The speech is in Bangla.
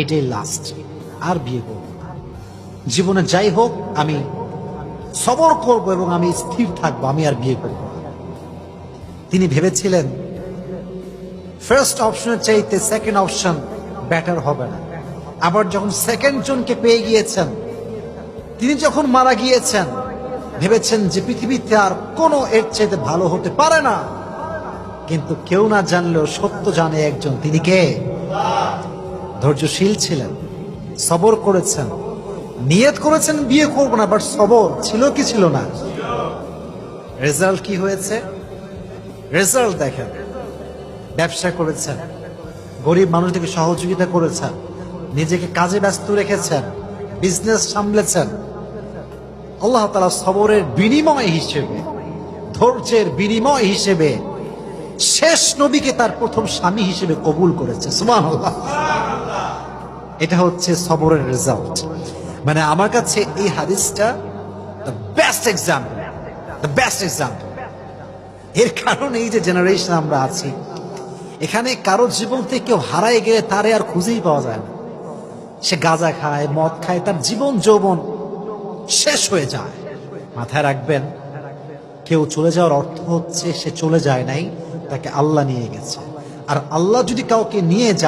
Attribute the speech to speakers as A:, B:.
A: এটাই লাস্ট, আর বিয়ে করব না। জীবনে যাই হোক আমি সবর করব এবং আমি স্থির থাকবো, আমি আর বিয়ে করব না। তিনি ভেবেছিলেন ফার্স্ট অপশনের চাইতে সেকেন্ড অপশন বেটার হবে না। আবার যখন সেকেন্ড জনকে পেয়ে গিয়েছেন, তিনি যখন মারা গিয়েছেন, ভেবেছেন যে পৃথিবীতে আর কোনো এর চাইতে ভালো হতে পারে না। কিন্তু কেউ না জানলেও সত্য জানে একজন, তিনি কে? ধৈর্যশীল ছিলেন, সবর করেছেন, নিয়ত করেছেন বিয়ে করব না, বাট সবর ছিল কি ছিল না? রেজাল্ট কি হয়েছে? রেজাল্ট দেখেন, ব্যবসা করেছেন, গরিব মানুষদেরকে সহযোগিতা করেছেন, নিজেকে কাজে ব্যস্ত রেখেছেন, বিজনেস সামলেছেন। আল্লাহ তাআলা সবরের বিনিময় হিসেবে, ধৈর্যের বিনিময় হিসেবে শেষ নবীকে তার প্রথম স্বামী হিসেবে কবুল করেছে। সুবহানাল্লাহ। এটা হচ্ছে সবরের রেজাল্ট। মানে আমার কাছে এই হাদিসটা the best example, the best example. এর কারণে এই যে জেনারেশন আমরা আছি, এখানে কারো জীবন থেকে কেউ হারায় গেলে তারে আর খুঁজেই পাওয়া যায় না। সে গাঁজা খায়, মদ খায়, তার জীবন যৌবন শেষ হয়ে যায়। মাথায় রাখবেন, কেউ চলে যাওয়ার অর্থ হচ্ছে সে চলে যায় নাই, তাকে আল্লাহ নিয়ে গেছে। আর আল্লাহ যদি কাউকে নিয়ে যায়